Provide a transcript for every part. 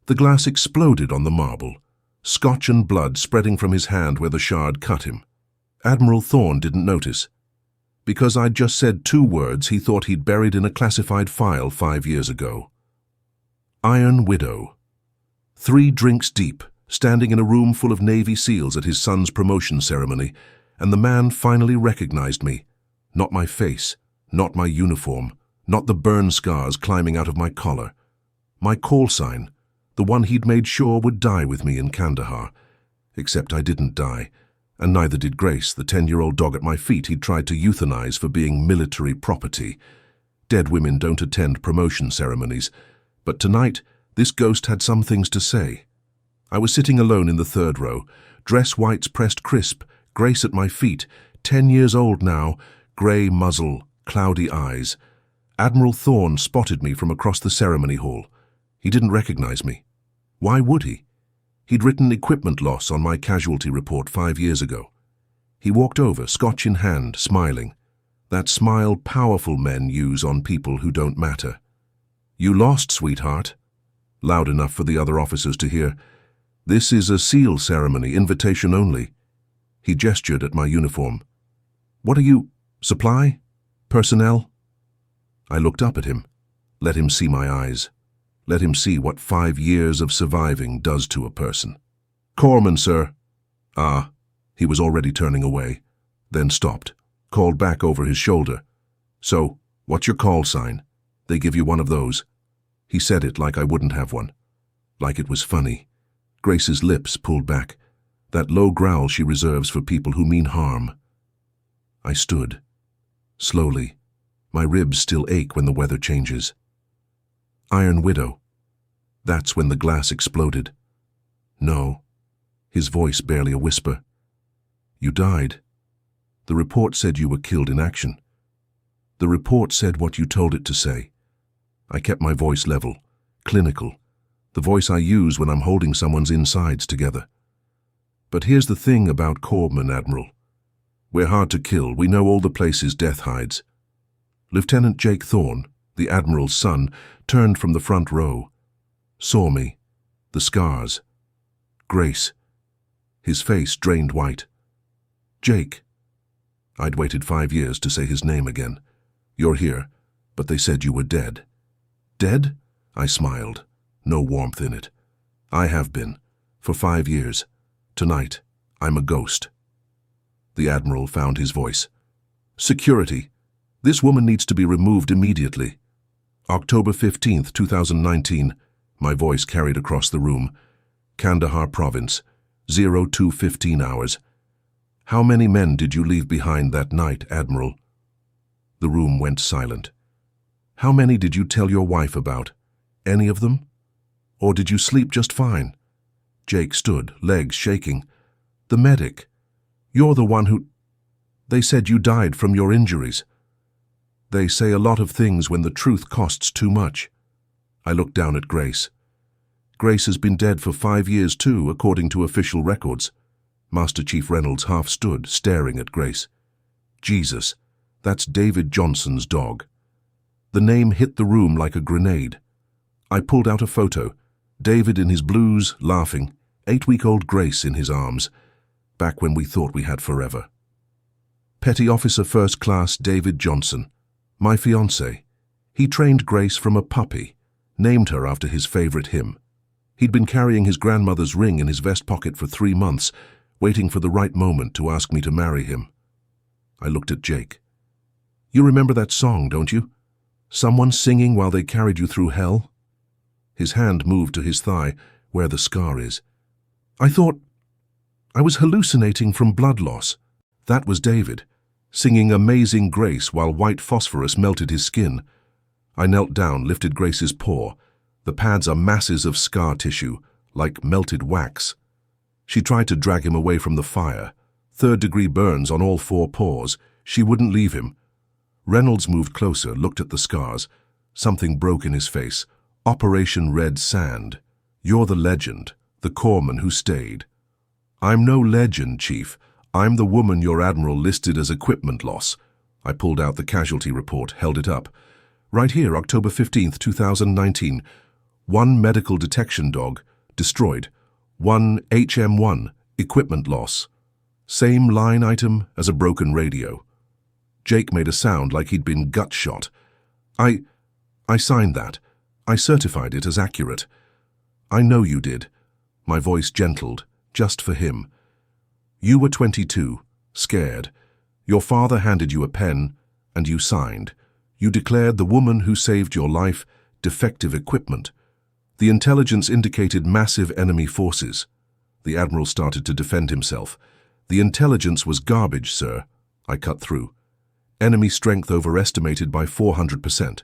The glass exploded on the marble, scotch and blood spreading from his hand where the shard cut him. Admiral Thorne didn't notice. Because I'd just said 2 words he thought he'd buried in a classified file 5 years ago. Iron Widow. 3 drinks deep, standing in a room full of Navy SEALs at his son's promotion ceremony, and the man finally recognized me. Not my face, not my uniform, not the burn scars climbing out of my collar. My call sign, the one he'd made sure would die with me in Kandahar. Except I didn't die, and neither did Grace, the 10-year-old dog at my feet he'd tried to euthanize for being military property. Dead women don't attend promotion ceremonies, but tonight this ghost had some things to say. I was sitting alone in the 3rd row, dress whites pressed crisp, Grace at my feet, 10 years old now, grey muzzle, cloudy eyes. Admiral Thorne spotted me from across the ceremony hall. He didn't recognize me. Why would he? He'd written equipment loss on my casualty report 5 years ago. He walked over, scotch in hand, smiling. That smile powerful men use on people who don't matter. "You lost, sweetheart." Loud enough for the other officers to hear. "This is a SEAL ceremony, invitation only." He gestured at my uniform. "What are you? Supply? Personnel?" I looked up at him. Let him see my eyes. Let him see what 5 years of surviving does to a person. "Corpsman, sir." "Ah." He was already turning away, then stopped, called back over his shoulder. "So, what's your call sign? They give you one of those?" He said it like I wouldn't have one. Like it was funny. Grace's lips pulled back. That low growl she reserves for people who mean harm. I stood. Slowly. My ribs still ache when the weather changes. "Iron Widow." That's when the glass exploded. "No." His voice barely a whisper. "You died. The report said you were killed in action. The report said what you told it to say." I kept my voice level, clinical, the voice I use when I'm holding someone's insides together. "But here's the thing about corpsmen, Admiral. We're hard to kill. We know all the places death hides." Lieutenant Jake Thorne, the Admiral's son, turned from the front row. Saw me. The scars. Grace. His face drained white. "Jake." I'd waited 5 years to say his name again. "You're here, but they said you were dead." "Dead?" I smiled. No warmth in it. "I have been. For 5 years. Tonight, I'm a ghost." The Admiral found his voice. "Security. This woman needs to be removed immediately." October 15th, 2019. My voice carried across the room. Kandahar Province, 02:15 hours. "How many men did you leave behind that night, Admiral?" The room went silent. "How many did you tell your wife about? Any of them? Or did you sleep just fine?" Jake stood, legs shaking. "The medic. You're the one who—" "They said you died from your injuries." "They say a lot of things when the truth costs too much." I looked down at Grace. Grace has been dead for 5 years too, according to official records. Master Chief Reynolds half stood, staring at Grace. "Jesus, that's David Johnson's dog." The name hit the room like a grenade. I pulled out a photo. David in his blues, laughing, 8-week-old Grace in his arms, back when we thought we had forever. Petty Officer First Class David Johnson, my fiancé. He trained Grace from a puppy, named her after his favorite hymn. He'd been carrying his grandmother's ring in his vest pocket for 3 months, waiting for the right moment to ask me to marry him. I looked at Jake. "You remember that song, don't you? Someone singing while they carried you through hell?" His hand moved to his thigh, where the scar is. "I thought I was hallucinating from blood loss." That was David, singing Amazing Grace while white phosphorus melted his skin. I knelt down, lifted Grace's paw. The pads are masses of scar tissue, like melted wax. She tried to drag him away from the fire. 3rd-degree burns on all 4 paws. She wouldn't leave him. Reynolds moved closer, looked at the scars. Something broke in his face. "Operation Red Sand. You're the legend, the corpsman who stayed." "I'm no legend, Chief. I'm the woman your Admiral listed as equipment loss." I pulled out the casualty report, held it up. "Right here, October 15th, 2019. 1 medical detection dog, destroyed. 1 HM1, equipment loss. Same line item as a broken radio. Jake made a sound like he'd been gut shot. I signed that. I certified it as accurate. I know you did. My voice gentled, just for him. You were 22, scared. Your father handed you a pen, and you signed. You declared the woman who saved your life defective equipment. The intelligence indicated massive enemy forces. The Admiral started to defend himself. The intelligence was garbage, sir. I cut through. Enemy strength overestimated by 400%.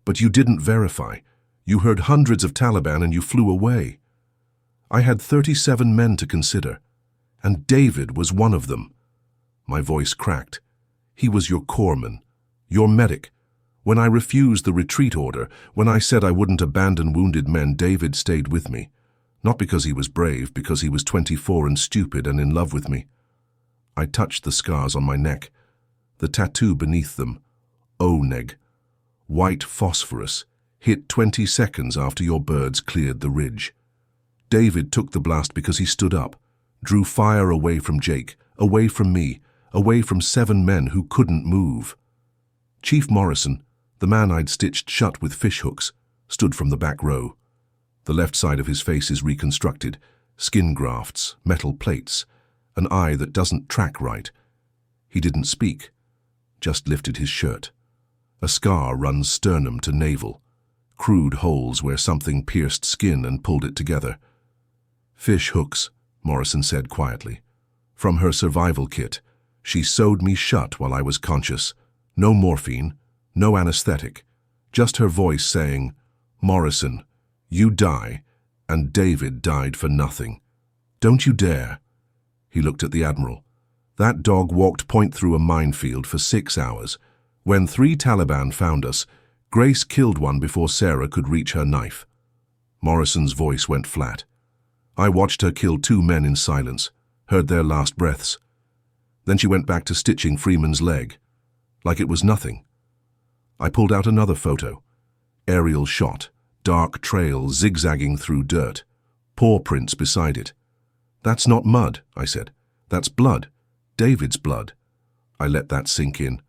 But you didn't verify. You heard hundreds of Taliban and you flew away. I had 37 men to consider, and David was one of them. My voice cracked. He was your corpsman, your medic. When I refused the retreat order, when I said I wouldn't abandon wounded men, David stayed with me. Not because he was brave, because he was 24 and stupid and in love with me. I touched the scars on my neck, the tattoo beneath them. Oneg, white phosphorus, hit 20 seconds after your birds cleared the ridge. David took the blast because he stood up, drew fire away from Jake, away from me, away from 7 men who couldn't move. Chief Morrison, the man I'd stitched shut with fishhooks, stood from the back row. The left side of his face is reconstructed, skin grafts, metal plates, an eye that doesn't track right. He didn't speak, just lifted his shirt. A scar runs sternum to navel, crude holes where something pierced skin and pulled it together. Fish hooks, Morrison said quietly. From her survival kit, she sewed me shut while I was conscious. No morphine, no anesthetic, just her voice saying, Morrison, you die, and David died for nothing. Don't you dare. He looked at the Admiral. That dog walked point through a minefield for 6 hours. When 3 Taliban found us, Grace killed one before Sarah could reach her knife. Morrison's voice went flat. I watched her kill 2 men in silence, heard their last breaths. Then she went back to stitching Freeman's leg, like it was nothing. I pulled out another photo. Aerial shot, dark trail zigzagging through dirt, paw prints beside it. That's not mud, I said. That's blood. David's blood. I let that sink in.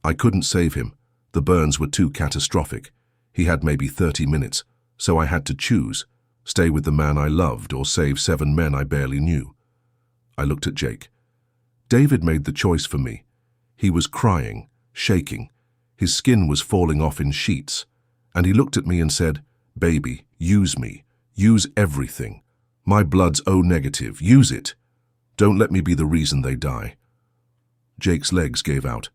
I couldn't save him. The burns were too catastrophic. He had maybe 30 minutes, so I had to choose. Stay with the man I loved or save 7 men I barely knew. I looked at Jake. David made the choice for me. He was crying, shaking. His skin was falling off in sheets. And he looked at me and said, Baby, use me. Use everything. My blood's O negative. Use it. Don't let me be the reason they die. Jake's legs gave out.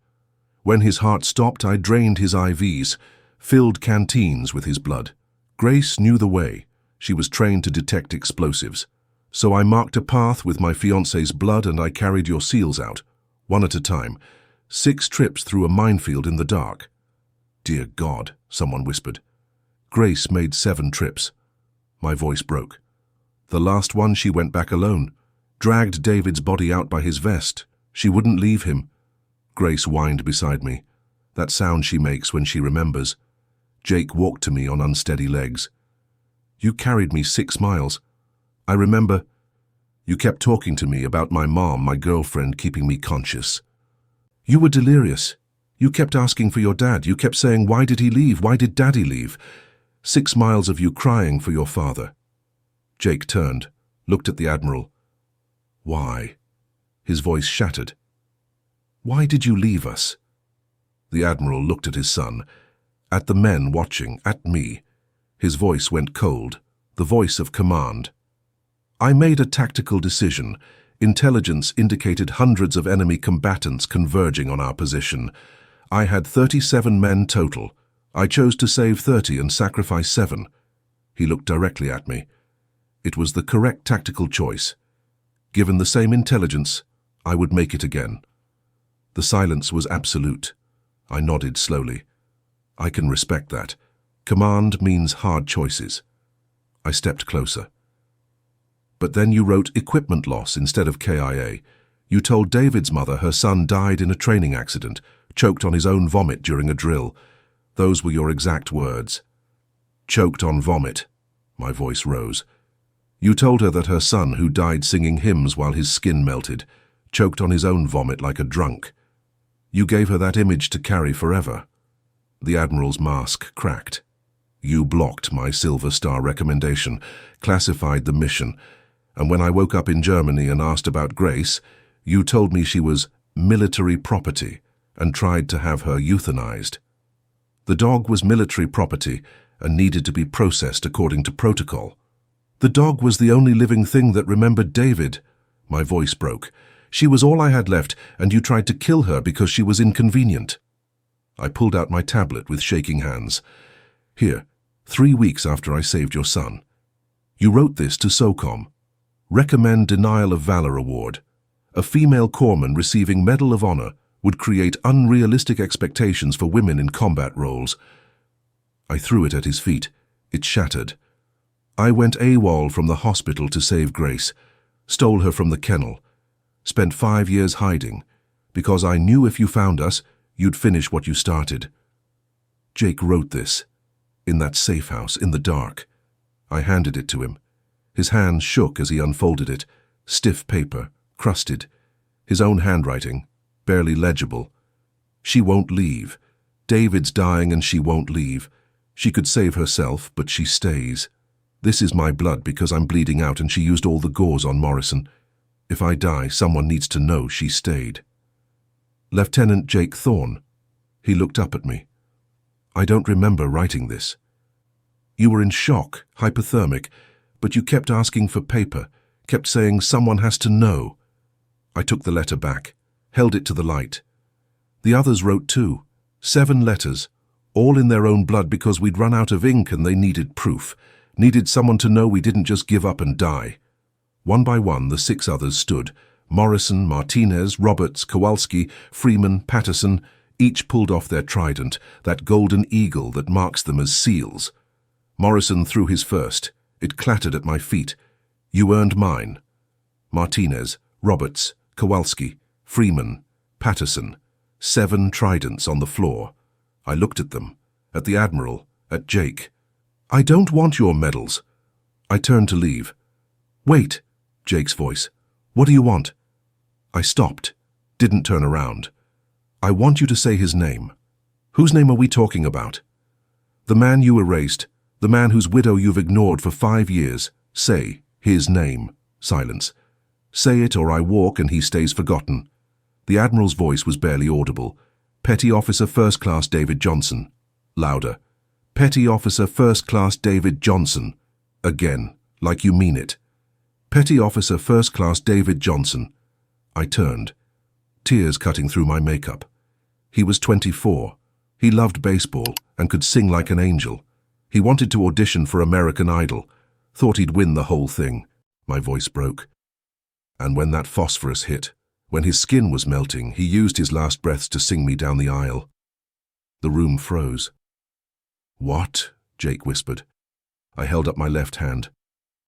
When his heart stopped, I drained his IVs, filled canteens with his blood. Grace knew the way. She was trained to detect explosives. So I marked a path with my fiancé's blood and I carried your SEALs out, one at a time. 6 trips through a minefield in the dark. Dear God, someone whispered. Grace made 7 trips. My voice broke. The last one she went back alone, dragged David's body out by his vest. She wouldn't leave him. Grace whined beside me, that sound she makes when she remembers. Jake walked to me on unsteady legs. You carried me 6 miles. I remember. You kept talking to me about my mom, my girlfriend, keeping me conscious. You were delirious. You kept asking for your dad. You kept saying, why did he leave? Why did Daddy leave? 6 miles of you crying for your father. Jake turned, looked at the Admiral. Why? His voice shattered. Why did you leave us? The Admiral looked at his son, at the men watching, at me. His voice went cold, the voice of command. I made a tactical decision. Intelligence indicated hundreds of enemy combatants converging on our position. I had 37 men total. I chose to save 30 and sacrifice 7. He looked directly at me. It was the correct tactical choice. Given the same intelligence, I would make it again. The silence was absolute. I nodded slowly. I can respect that. Command means hard choices. I stepped closer. But then you wrote equipment loss instead of KIA. You told David's mother her son died in a training accident, choked on his own vomit during a drill. Those were your exact words. Choked on vomit, My voice rose. You told her that her son, who died singing hymns while his skin melted, choked on his own vomit like a drunk. You gave her that image to carry forever. The Admiral's mask cracked. You blocked my Silver Star recommendation, classified the mission, and when I woke up in Germany and asked about Grace, you told me she was military property and tried to have her euthanized. The dog was military property and needed to be processed according to protocol. The dog was the only living thing that remembered David. My voice broke. She was all I had left, and you tried to kill her because she was inconvenient. I pulled out my tablet with shaking hands. Here, 3 weeks after I saved your son. You wrote this to SOCOM. Recommend Denial of Valor Award. A female corpsman receiving Medal of Honor would create unrealistic expectations for women in combat roles. I threw it at his feet. It shattered. I went AWOL from the hospital to save Grace, stole her from the kennel, spent 5 years hiding, because I knew if you found us, you'd finish what you started. Jake wrote this, in that safe house, in the dark. I handed it to him. His hands shook as he unfolded it, stiff paper, crusted. His own handwriting, barely legible. She won't leave. David's dying and she won't leave. She could save herself, but she stays. This is my blood because I'm bleeding out and she used all the gauze on Morrison. If I die, someone needs to know she stayed. Lieutenant Jake Thorne. He looked up at me. I don't remember writing this. You were in shock, hypothermic, but you kept asking for paper, kept saying someone has to know. I took the letter back, held it to the light. The others wrote too, 7 letters, all in their own blood because we'd run out of ink and they needed proof, needed someone to know we didn't just give up and die. One by one, the 6 others stood. Morrison, Martinez, Roberts, Kowalski, Freeman, Patterson, each pulled off their trident, that golden eagle that marks them as seals. Morrison threw his first. It clattered at my feet. You earned mine. Martinez, Roberts, Kowalski, Freeman, Patterson, 7 tridents on the floor. I looked at them, at the Admiral, at Jake. I don't want your medals. I turned to leave. Wait, Jake's voice. What do you want? I stopped, didn't turn around. I want you to say his name. Whose name are we talking about? The man you erased, the man whose widow you've ignored for 5 years. Say his name. Silence. Say it or I walk and he stays forgotten. The Admiral's voice was barely audible. Petty Officer First Class David Johnson. Louder. Petty Officer First Class David Johnson. Again, like you mean it. Petty Officer First Class David Johnson. I turned, tears cutting through my makeup. He was 24. He loved baseball and could sing like an angel. He wanted to audition for American Idol, thought he'd win the whole thing. My voice broke. And when that phosphorus hit, when his skin was melting, he used his last breaths to sing me down the aisle. The room froze. What? Jake whispered. I held up my left hand.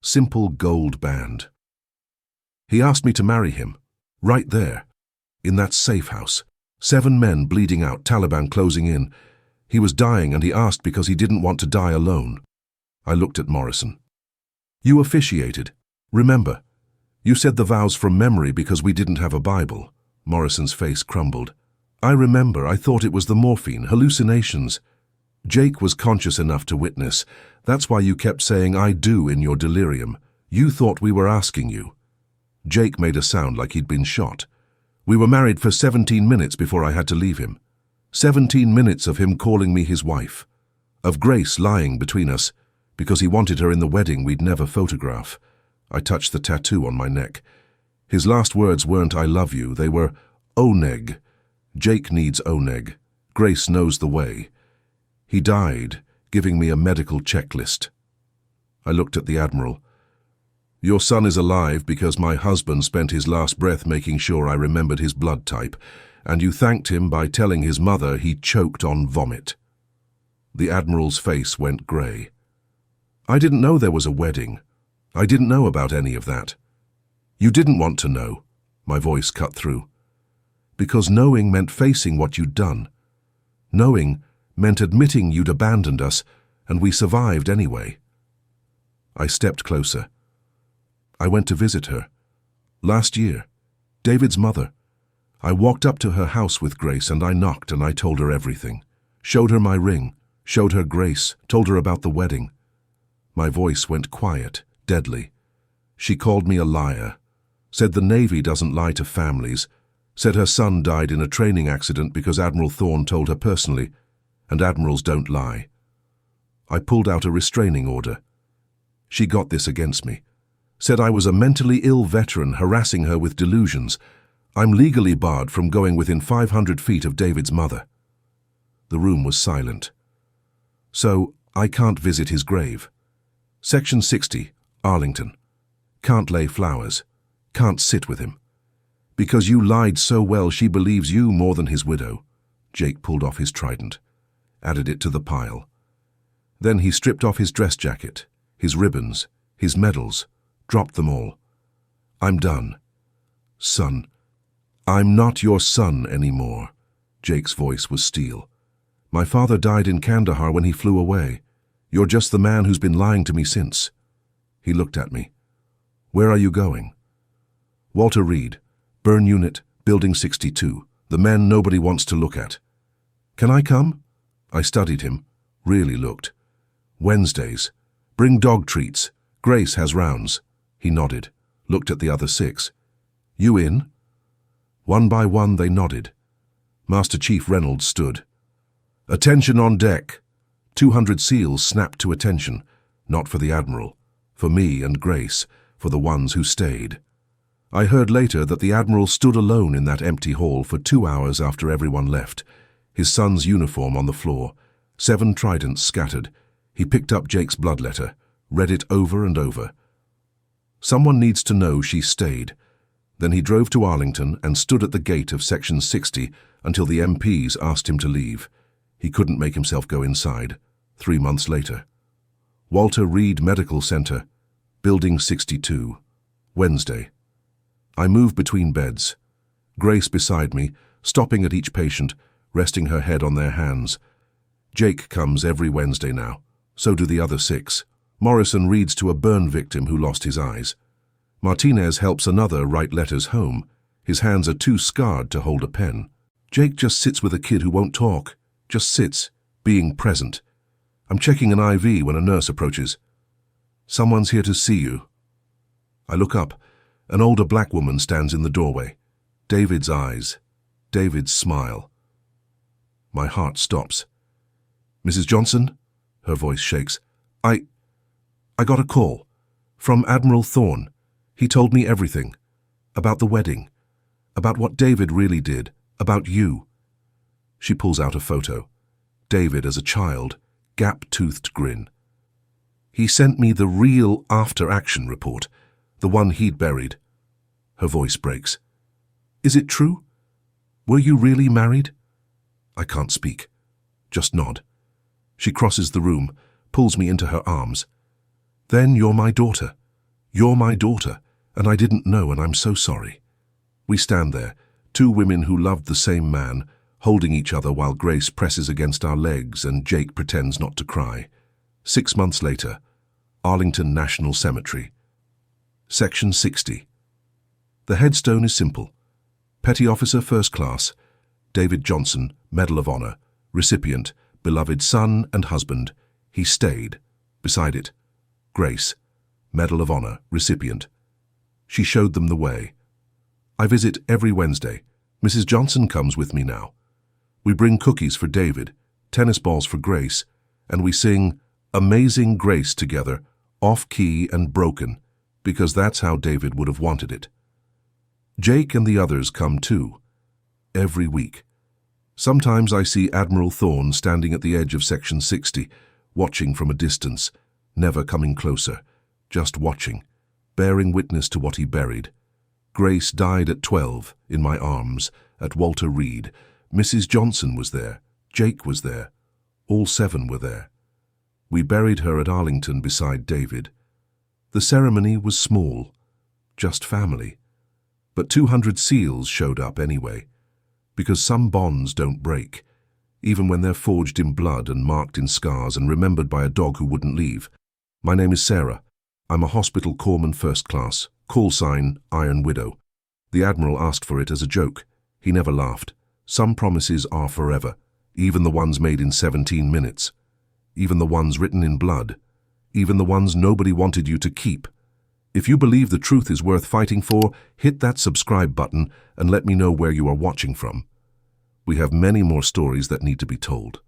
Simple gold band. He asked me to marry him, right there, in that safe house. 7 men bleeding out, Taliban closing in. He was dying and he asked because he didn't want to die alone. I looked at Morrison. You officiated. Remember, you said the vows from memory because we didn't have a Bible. Morrison's face crumbled. I remember, I thought it was the morphine, hallucinations. Jake was conscious enough to witness. That's why you kept saying I do in your delirium. You thought we were asking you. Jake made a sound like he'd been shot. We were married for 17 minutes before I had to leave him. 17 minutes of him calling me his wife. Of Grace lying between us, because he wanted her in the wedding we'd never photograph. I touched the tattoo on my neck. His last words weren't I love you, they were Oneg. Jake needs Oneg. Grace knows the way. He died, giving me a medical checklist. I looked at the Admiral. Your son is alive because my husband spent his last breath making sure I remembered his blood type, and you thanked him by telling his mother he choked on vomit. The Admiral's face went grey. I didn't know there was a wedding. I didn't know about any of that. You didn't want to know, my voice cut through. Because knowing meant facing what you'd done. Knowing meant admitting you'd abandoned us, and we survived anyway. I stepped closer. I went to visit her. Last year. David's mother. I walked up to her house with Grace and I knocked and I told her everything. Showed her my ring, showed her Grace, told her about the wedding. My voice went quiet, deadly. She called me a liar, said the Navy doesn't lie to families, said her son died in a training accident because Admiral Thorne told her personally, and admirals don't lie. I pulled out a restraining order. She got this against me. Said I was a mentally ill veteran harassing her with delusions. I'm legally barred from going within 500 feet of David's mother. The room was silent. So, I can't visit his grave. Section 60, Arlington. Can't lay flowers. Can't sit with him. Because you lied so well she believes you more than his widow. Jake pulled off his trident, added it to the pile. Then he stripped off his dress jacket, his ribbons, his medals, dropped them all. I'm done. Son. I'm not your son anymore. Jake's voice was steel. My father died in Kandahar when he flew away. You're just the man who's been lying to me since. He looked at me. Where are you going? Walter Reed, Burn Unit, Building 62, the men nobody wants to look at. Can I come? I studied him, really looked. Wednesdays. Bring dog treats. Grace has rounds. He nodded, looked at the other 6. You in? One by one they nodded. Master Chief Reynolds stood. Attention on deck. 200 SEALs snapped to attention, not for the Admiral, for me and Grace, for the ones who stayed. I heard later that the Admiral stood alone in that empty hall for 2 hours after everyone left, his son's uniform on the floor, 7 tridents scattered. He picked up Jake's blood letter, read it over and over. Someone needs to know she stayed. Then he drove to Arlington and stood at the gate of Section 60 until the MPs asked him to leave. He couldn't make himself go inside. 3 months later. Walter Reed Medical Center, Building 62, Wednesday. I move between beds. Grace beside me, stopping at each patient, resting her head on their hands. Jake comes every Wednesday now. So do the other 6. Morrison reads to a burn victim who lost his eyes. Martinez helps another write letters home. His hands are too scarred to hold a pen. Jake just sits with a kid who won't talk. Just sits, being present. I'm checking an IV when a nurse approaches. Someone's here to see you. I look up. An older black woman stands in the doorway. David's eyes. David's smile. My heart stops. Mrs. Johnson? Her voice shakes. I got a call. From Admiral Thorne. He told me everything. About the wedding. About what David really did. About you. She pulls out a photo. David as a child, gap-toothed grin. He sent me the real after-action report, the one he'd buried. Her voice breaks. Is it true? Were you really married? I can't speak. Just nod. She crosses the room, pulls me into her arms. Then you're my daughter. You're my daughter, and I didn't know, and I'm so sorry. We stand there, 2 women who loved the same man, holding each other while Grace presses against our legs and Jake pretends not to cry. 6 months later, Arlington National Cemetery. Section 60. The headstone is simple. Petty Officer First Class, David Johnson, Medal of Honor, recipient, beloved son and husband. He stayed. Beside it, Grace, Medal of Honor, recipient. She showed them the way. I visit every Wednesday. Mrs. Johnson comes with me now. We bring cookies for David, tennis balls for Grace, and we sing Amazing Grace together, off-key and broken, because that's how David would have wanted it. Jake and the others come too, every week. Sometimes I see Admiral Thorne standing at the edge of Section 60, watching from a distance, never coming closer, just watching, bearing witness to what he buried. Grace died at 12, in my arms, at Walter Reed. Mrs. Johnson was there. Jake was there. All 7 were there. We buried her at Arlington beside David. The ceremony was small, just family. But 200 SEALs showed up anyway, because some bonds don't break, even when they're forged in blood and marked in scars and remembered by a dog who wouldn't leave. My name is Sarah. I'm a hospital corpsman first class, call sign Iron Widow. The Admiral asked for it as a joke. He never laughed. Some promises are forever, even the ones made in 17 minutes. Even the ones written in blood. Even the ones nobody wanted you to keep. If you believe the truth is worth fighting for, hit that subscribe button and let me know where you are watching from. We have many more stories that need to be told.